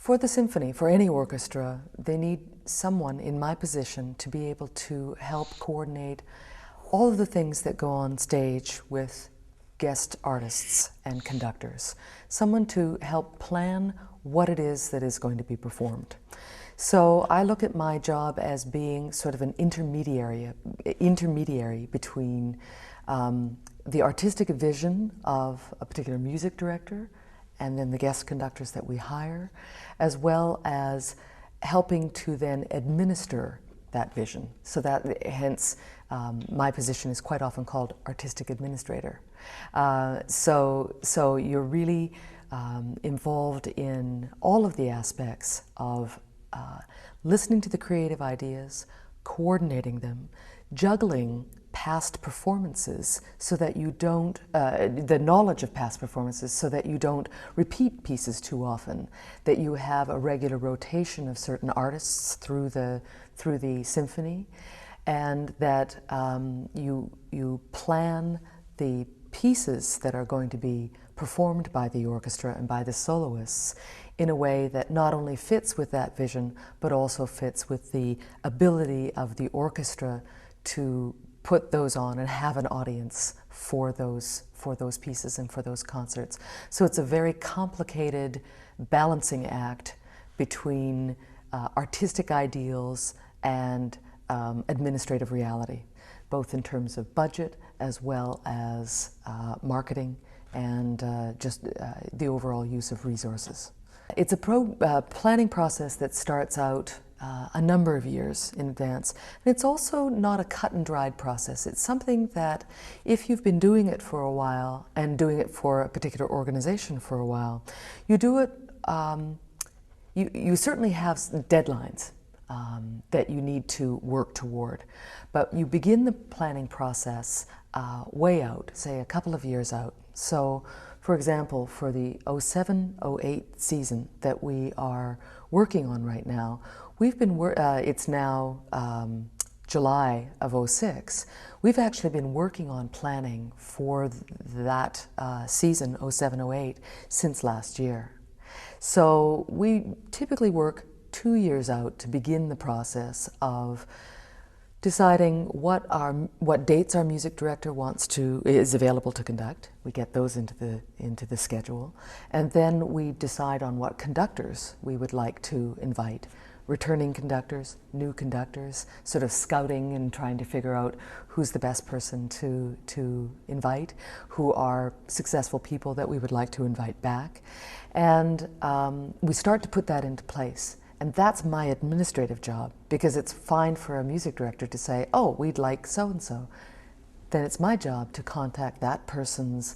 For the symphony, for any orchestra, they need someone in my position to be able to help coordinate all of the things that go on stage with guest artists and conductors. Someone to help plan what it is that is going to be performed. So I look at my job as being sort of an intermediary between the artistic vision of a particular music director and then the guest conductors that we hire, as well as helping to then administer that vision. So that hence my position is quite often called artistic administrator. So you're really involved in all of the aspects of listening to the creative ideas, coordinating them, juggling past performances so that you don't, the knowledge of past performances so that you don't repeat pieces too often, that you have a regular rotation of certain artists through the symphony, and that you plan the pieces that are going to be performed by the orchestra and by the soloists in a way that not only fits with that vision, but also fits with the ability of the orchestra to put those on and have an audience for those pieces and for those concerts. So it's a very complicated balancing act between artistic ideals and administrative reality, both in terms of budget as well as marketing and just the overall use of resources. It's a planning process that starts out a number of years in advance. And it's also not a cut and dried process. It's something that if you've been doing it for a while and doing it for a particular organization for a while, you do it, you certainly have deadlines that you need to work toward. But you begin the planning process way out, say a couple of years out. So, for example, for the 07-08 season that we are working on right now, we've been, it's now July of 06. We've actually been working on planning for that season, 07-08, since last year. So we typically work 2 years out to begin the process of deciding what dates our music director is available to conduct. We get those into the schedule, and then we decide on what conductors we would like to invite. Returning conductors, new conductors, sort of scouting and trying to figure out who's the best person to invite, who are successful people that we would like to invite back. And we start to put that into place. And that's my administrative job, because it's fine for a music director to say, oh, we'd like so-and-so. Then it's my job to contact that person's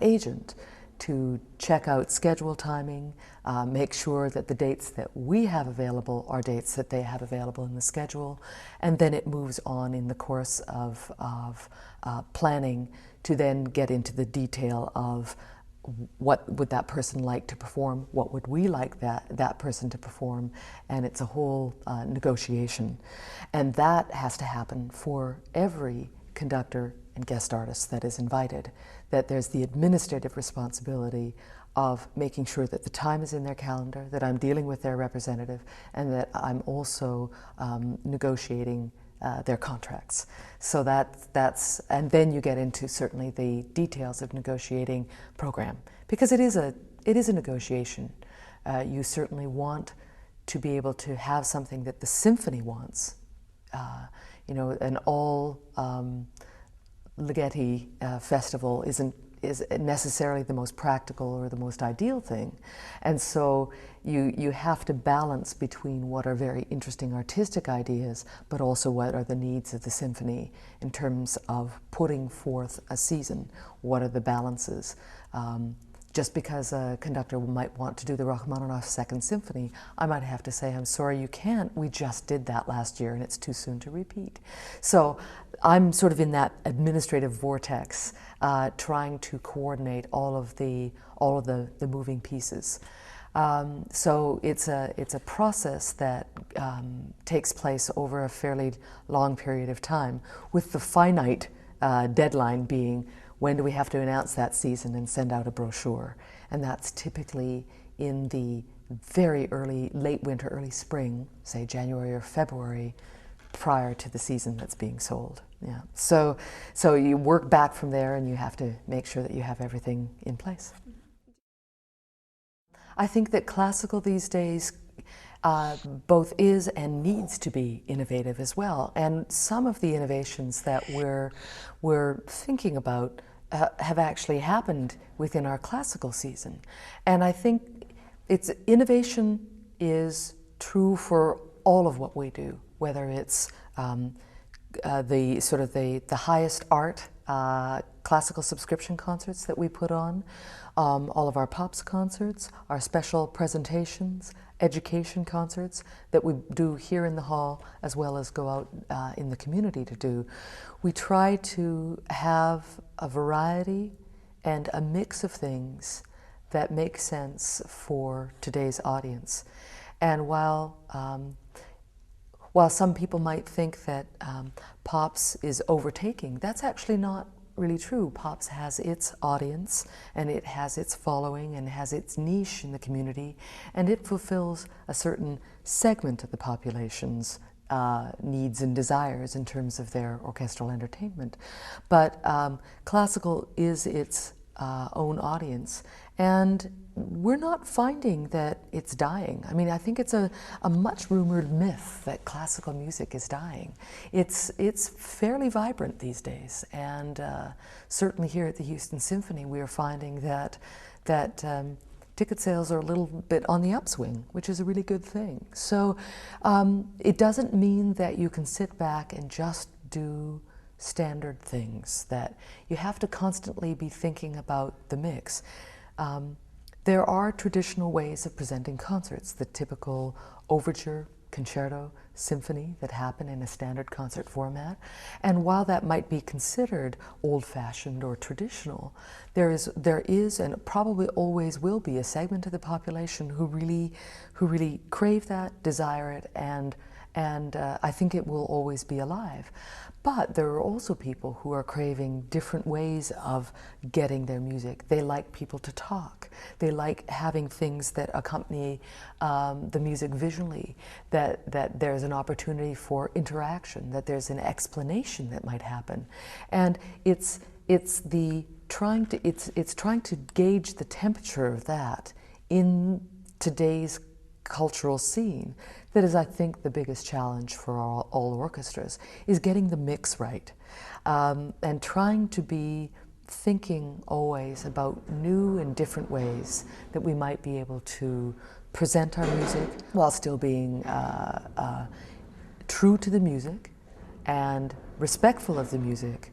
agent to check out schedule timing, make sure that the dates that we have available are dates that they have available in the schedule, and then it moves on in the course of planning to then get into the detail of what would that person like to perform, what would we like that person to perform, and it's a whole negotiation. And that has to happen for every conductor and guest artist that is invited, that there's the administrative responsibility of making sure that the time is in their calendar, that I'm dealing with their representative, and that I'm also negotiating their contracts. So that's, and then you get into certainly the details of negotiating program, because it is a negotiation. You certainly want to be able to have something that the symphony wants. You know, an all Ligeti festival is necessarily the most practical or the most ideal thing. And so you have to balance between what are very interesting artistic ideas, but also what are the needs of the symphony in terms of putting forth a season. What are the balances? Just because a conductor might want to do the Rachmaninoff Second Symphony, I might have to say, I'm sorry, you can't. We just did that last year and it's too soon to repeat. So I'm sort of in that administrative vortex, trying to coordinate all of the moving pieces. So it's a process that takes place over a fairly long period of time, with the finite deadline being, when do we have to announce that season and send out a brochure? And that's typically in the very early, late winter, early spring, say January or February, prior to the season that's being sold. Yeah. So you work back from there, and you have to make sure that you have everything in place. I think that classical these days both is and needs to be innovative as well. And some of the innovations that we're thinking about have actually happened within our classical season. And I think innovation is true for all of what we do, whether it's the highest art classical subscription concerts that we put on, all of our pops concerts, our special presentations, education concerts that we do here in the hall as well as go out in the community to do. We try to have a variety and a mix of things that make sense for today's audience. And while some people might think that pops is overtaking, that's actually not really true. Pops has its audience, and it has its following, and has its niche in the community, and it fulfills a certain segment of the population's needs and desires in terms of their orchestral entertainment. But classical is its own audience, and we're not finding that it's dying. I mean, I think it's a much rumored myth that classical music is dying. It's fairly vibrant these days, and certainly here at the Houston Symphony, we are finding that ticket sales are a little bit on the upswing, which is a really good thing. So it doesn't mean that you can sit back and just do standard things, that you have to constantly be thinking about the mix. There are traditional ways of presenting concerts, the typical overture, concerto, symphony that happen in a standard concert format. And while that might be considered old-fashioned or traditional, there is and probably always will be a segment of the population who really crave that, desire it, and I think it will always be alive. But there are also people who are craving different ways of getting their music. They like people to talk. They like having things that accompany the music visually, that there's an opportunity for interaction, that there's an explanation that might happen. And it's trying to gauge the temperature of that in today's cultural scene that is, I think, the biggest challenge for all orchestras, is getting the mix right, and trying to be thinking always about new and different ways that we might be able to present our music while still being true to the music and respectful of the music,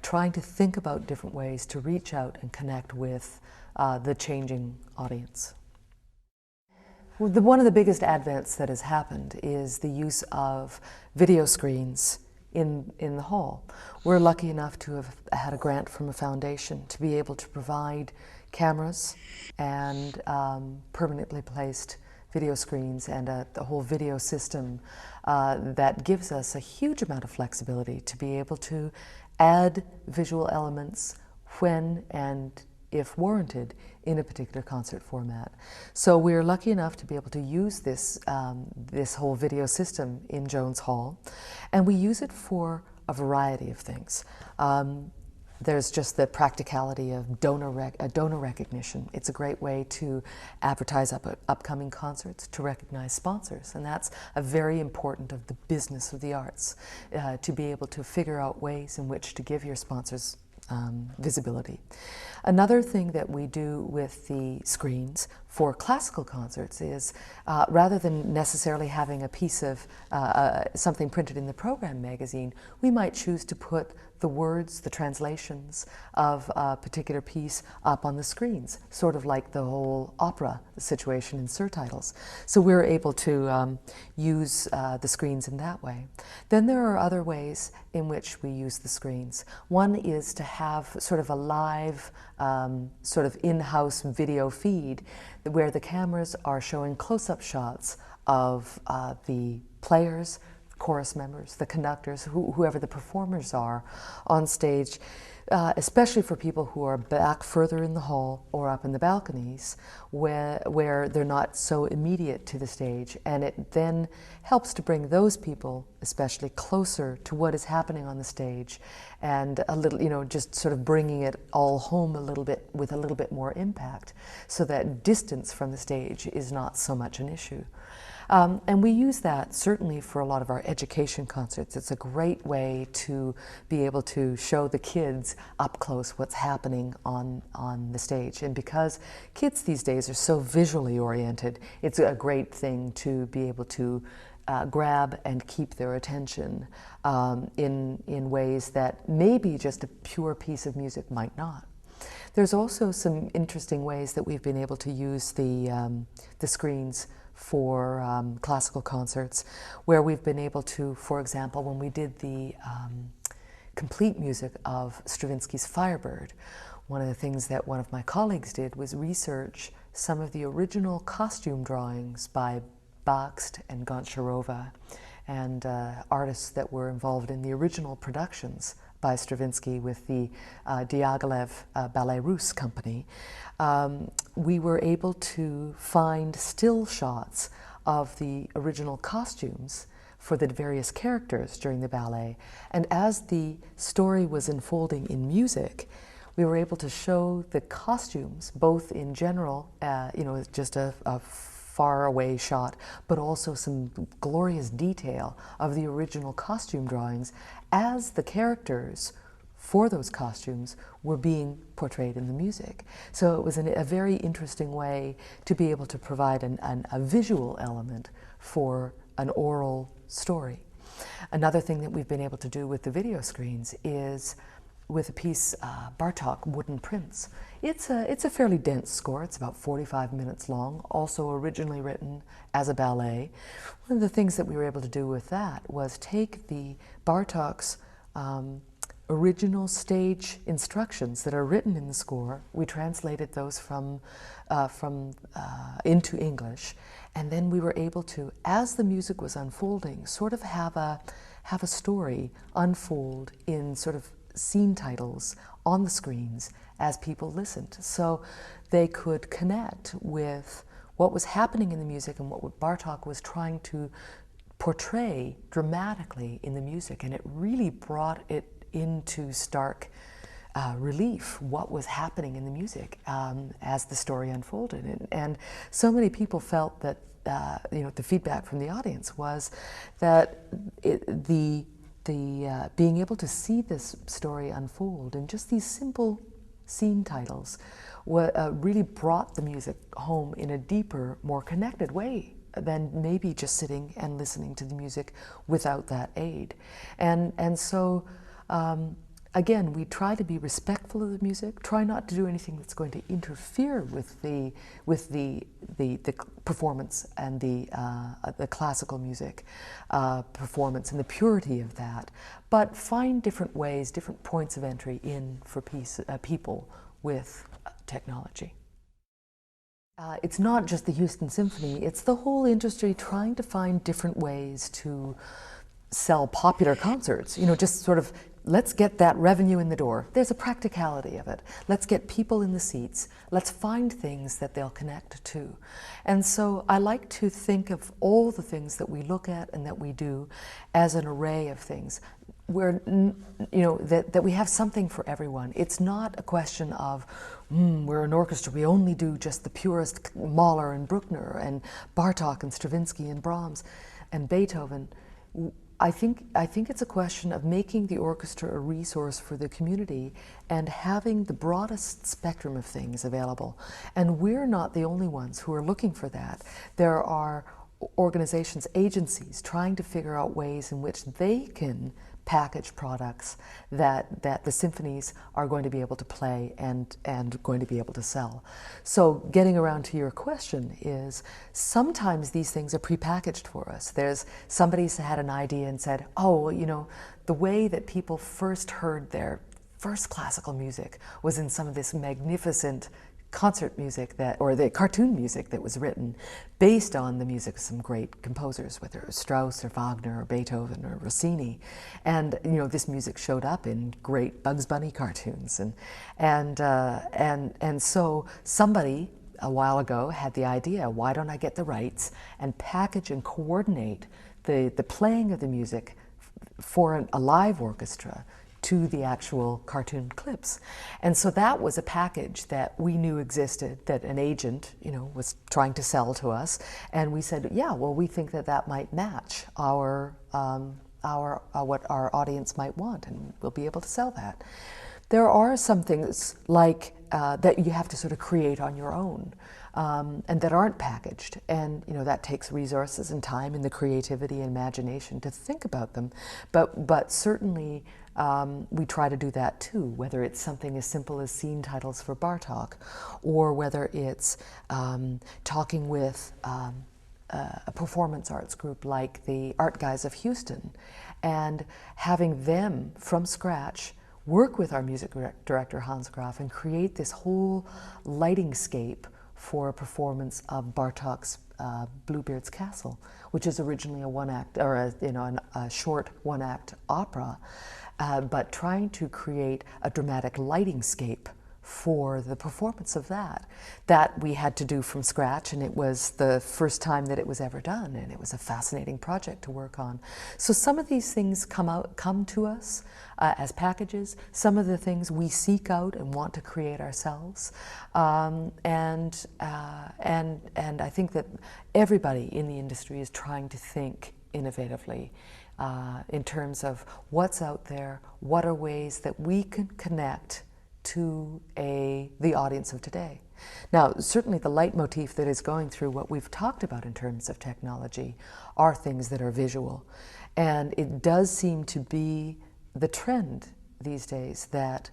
trying to think about different ways to reach out and connect with the changing audience. Well, one of the biggest advents that has happened is the use of video screens in the hall. We're lucky enough to have had a grant from a foundation to be able to provide cameras and permanently placed video screens and the whole video system that gives us a huge amount of flexibility to be able to add visual elements when and if warranted in a particular concert format. So we're lucky enough to be able to use this whole video system in Jones Hall, and we use it for a variety of things. There's just the practicality of donor recognition. It's a great way to advertise upcoming concerts, to recognize sponsors, and that's a very important of the business of the arts, to be able to figure out ways in which to give your sponsors visibility. Another thing that we do with the screens for classical concerts is rather than necessarily having a piece of something printed in the program magazine, we might choose to put the words, the translations of a particular piece up on the screens, sort of like the whole opera situation in surtitles. So we're able to use the screens in that way. Then there are other ways in which we use the screens. One is to have sort of a live, sort of in-house video feed where the cameras are showing close-up shots of the players, chorus members, the conductors, whoever the performers are on stage, especially for people who are back further in the hall or up in the balconies where they're not so immediate to the stage. And it then helps to bring those people especially closer to what is happening on the stage, and a little, just sort of bringing it all home a little bit with a little bit more impact, so that distance from the stage is not so much an issue. And we use that certainly for a lot of our education concerts. It's a great way to be able to show the kids up close what's happening on the stage. And because kids these days are so visually oriented, it's a great thing to be able to grab and keep their attention in ways that maybe just a pure piece of music might not. There's also some interesting ways that we've been able to use the screens for classical concerts, where we've been able to, for example, when we did the complete music of Stravinsky's Firebird, one of the things that one of my colleagues did was research some of the original costume drawings by Bakst and Goncharova, and artists that were involved in the original productions by Stravinsky with the Diaghilev Ballet Russe company. We were able to find still shots of the original costumes for the various characters during the ballet. And as the story was unfolding in music, we were able to show the costumes, both in general, just a far away shot, but also some glorious detail of the original costume drawings as the characters for those costumes were being portrayed in the music. So it was a very interesting way to be able to provide a visual element for an oral story. Another thing that we've been able to do with the video screens is with a piece, Bartók, Wooden Prince. It's a fairly dense score. It's about 45 minutes long, also originally written as a ballet. One of the things that we were able to do with that was take the Bartók's original stage instructions that are written in the score. We translated those into English, and then we were able to, as the music was unfolding, sort of have a story unfold in sort of scene titles on the screens as people listened, so they could connect with what was happening in the music and what Bartók was trying to portray dramatically in the music. And it really brought it into stark relief what was happening in the music as the story unfolded. And so many people felt that the feedback from the audience was that being able to see this story unfold in just these simple scene titles really brought the music home in a deeper, more connected way than maybe just sitting and listening to the music without that aid. And so again, we try to be respectful of the music, try not to do anything that's going to interfere with the performance and the classical music performance and the purity of that, but find different ways, different points of entry in for people with technology. It's not just the Houston Symphony, it's the whole industry trying to find different ways to sell popular concerts, just sort of, let's get that revenue in the door. There's a practicality of it. Let's get people in the seats. Let's find things that they'll connect to. And so I like to think of all the things that we look at and that we do as an array of things where, that we have something for everyone. It's not a question of, we're an orchestra, we only do just the purest Mahler and Bruckner and Bartók and Stravinsky and Brahms and Beethoven. I think it's a question of making the orchestra a resource for the community and having the broadest spectrum of things available. And we're not the only ones who are looking for that. There are organizations, agencies, trying to figure out ways in which they can package products that the symphonies are going to be able to play and going to be able to sell. So getting around to your question is, sometimes these things are prepackaged for us. There's somebody's had an idea and said, oh, the way that people first heard their first classical music was in some of this magnificent concert music or the cartoon music that was written based on the music of some great composers, whether it was Strauss or Wagner or Beethoven or Rossini. And this music showed up in great Bugs Bunny cartoons. And so somebody a while ago had the idea, why don't I get the rights and package and coordinate the playing of the music for a live orchestra to the actual cartoon clips. And so that was a package that we knew existed, that an agent, was trying to sell to us. And we said, yeah, well, we think that might match our what our audience might want, and we'll be able to sell that. There are some things like that you have to sort of create on your own, and that aren't packaged, and that takes resources and time and the creativity and imagination to think about them. But certainly we try to do that too, whether it's something as simple as scene titles for Bartók, or whether it's talking with a performance arts group like the Art Guys of Houston, and having them from scratch work with our music director Hans Graf and create this whole lighting scape for a performance of Bartók's Bluebeard's Castle, which is originally a one-act or a short one-act opera, but trying to create a dramatic lighting scape for the performance of that we had to do from scratch, and it was the first time that it was ever done, and it was a fascinating project to work on. So some of these things come to us as packages. Some of the things we seek out and want to create ourselves, and I think that everybody in the industry is trying to think innovatively in terms of what's out there, what are ways that we can connect to the audience of today. Now, certainly the leitmotif that is going through what we've talked about in terms of technology are things that are visual. And it does seem to be the trend these days that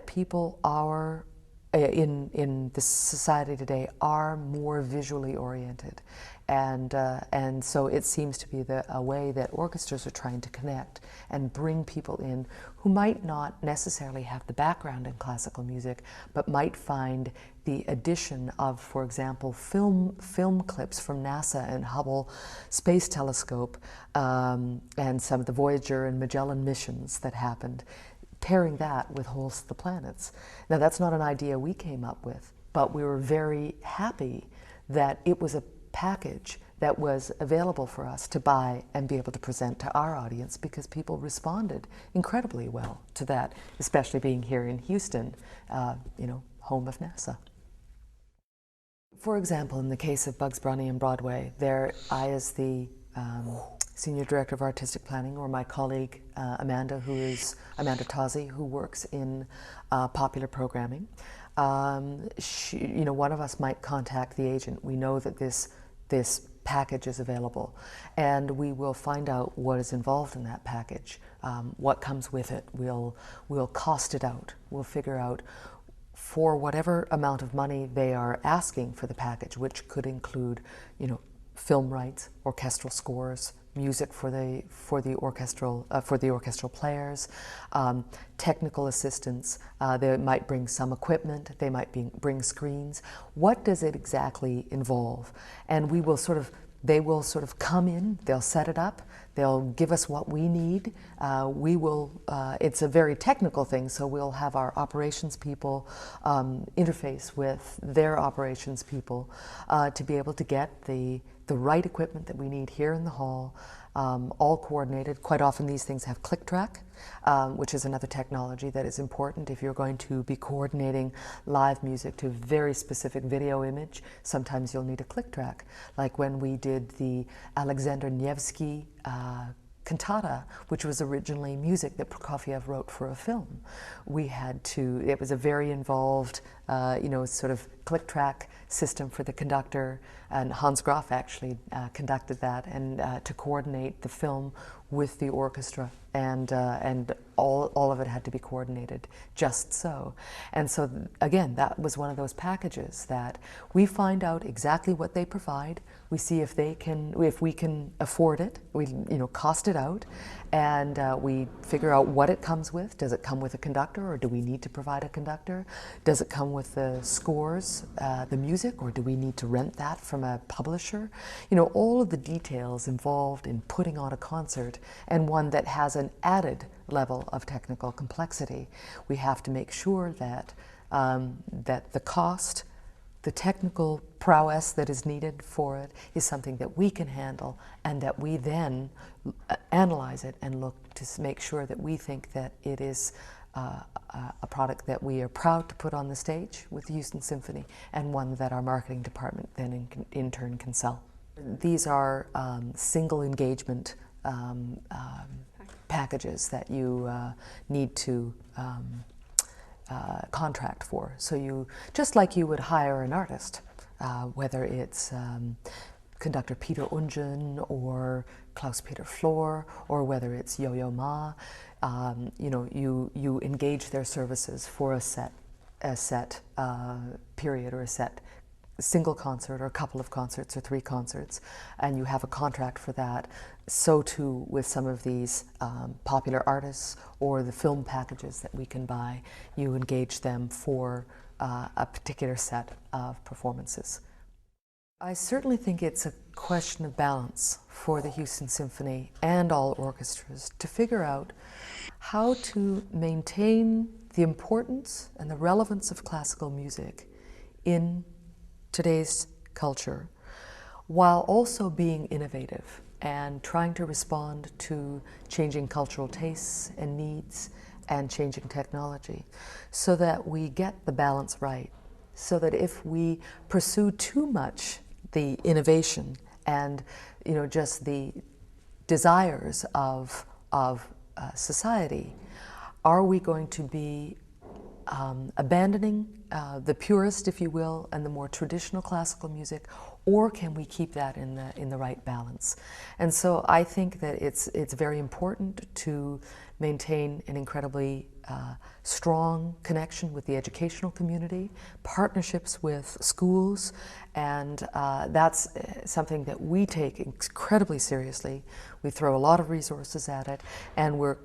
people are, in the society today, are more visually oriented. And so it seems to be a way that orchestras are trying to connect and bring people in who might not necessarily have the background in classical music, but might find the addition of, for example, film clips from NASA and Hubble Space Telescope, and some of the Voyager and Magellan missions that happened, pairing that with Holst the Planets. Now, that's not an idea we came up with, but we were very happy that it was a package that was available for us to buy and be able to present to our audience, because people responded incredibly well to that, especially being here in Houston, home of NASA. For example, in the case of Bugs Bunny and Broadway, I, as the Senior Director of Artistic Planning, or my colleague Amanda Tozzi, who works in popular programming, one of us might contact the agent. We know that this package is available, and we will find out what is involved in that package, what comes with it. We'll cost it out. We'll figure out, for whatever amount of money they are asking for the package, which could include, film rights, orchestral scores, music for the orchestral players, technical assistance. They might bring some equipment. They might bring screens. What does it exactly involve? And they will sort of come in. They'll set it up. They'll give us what we need. It's a very technical thing, so we'll have our operations people interface with their operations people to be able to get the right equipment that we need here in the hall, all coordinated. Quite often these things have click track, which is another technology that is important if you're going to be coordinating live music to a very specific video image. Sometimes you'll need a click track, like when we did the Alexander Nevsky cantata, which was originally music that Prokofiev wrote for a film. It was a very involved, sort of click track system for the conductor, and Hans Graf actually conducted that, and to coordinate the film with the orchestra and all of it had to be coordinated just so. And so again, that was one of those packages that we find out exactly what they provide. We see if we can afford it. We cost it out, and we figure out what it comes with. Does it come with a conductor, or do we need to provide a conductor? Does it come with the scores, the music, or do we need to rent that from a publisher? All of the details involved in putting on a concert, and one that has an added level of technical complexity. We have to make sure that that the cost, the technical prowess that is needed for it, is something that we can handle, and that we then analyze it and look to make sure that we think that it is a product that we are proud to put on the stage with the Houston Symphony, and one that our marketing department then in turn can sell. These are single engagement packages that you need to contract for. So you, just like you would hire an artist, whether it's conductor Peter Unjen or Klaus-Peter Flor, or whether it's Yo-Yo Ma, you engage their services for a set period, or a set single concert, or a couple of concerts, or 3 concerts, and you have a contract for that. So too with some of these popular artists, or the film packages that we can buy. You engage them for a particular set of performances. I certainly think it's a question of balance for the Houston Symphony and all orchestras to figure out how to maintain the importance and the relevance of classical music in today's culture, while also being innovative and trying to respond to changing cultural tastes and needs and changing technology, so that we get the balance right. So that if we pursue too much the innovation and just the desires of society, are we going to be abandoning the purist, if you will, and the more traditional classical music, or can we keep that in the right balance? And so I think that it's very important to maintain an incredibly strong connection with the educational community, partnerships with schools, and that's something that we take incredibly seriously. We throw a lot of resources at it, and we're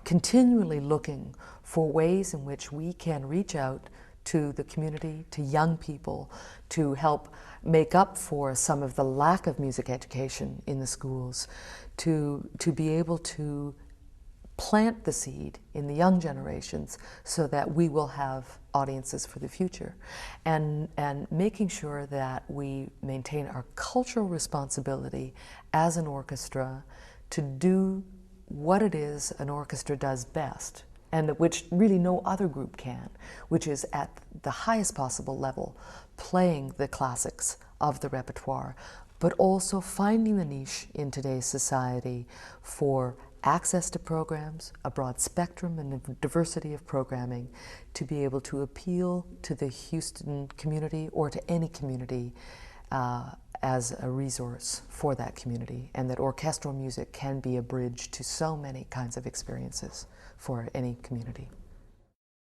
continually looking for ways in which we can reach out to the community, to young people, to help make up for some of the lack of music education in the schools, to be able to plant the seed in the young generations so that we will have audiences for the future, and making sure that we maintain our cultural responsibility as an orchestra to do what it is an orchestra does best, and which really no other group can, which is at the highest possible level, playing the classics of the repertoire, but also finding the niche in today's society for access to programs, a broad spectrum and a diversity of programming, to be able to appeal to the Houston community, or to any community, as a resource for that community, and that orchestral music can be a bridge to so many kinds of experiences for any community.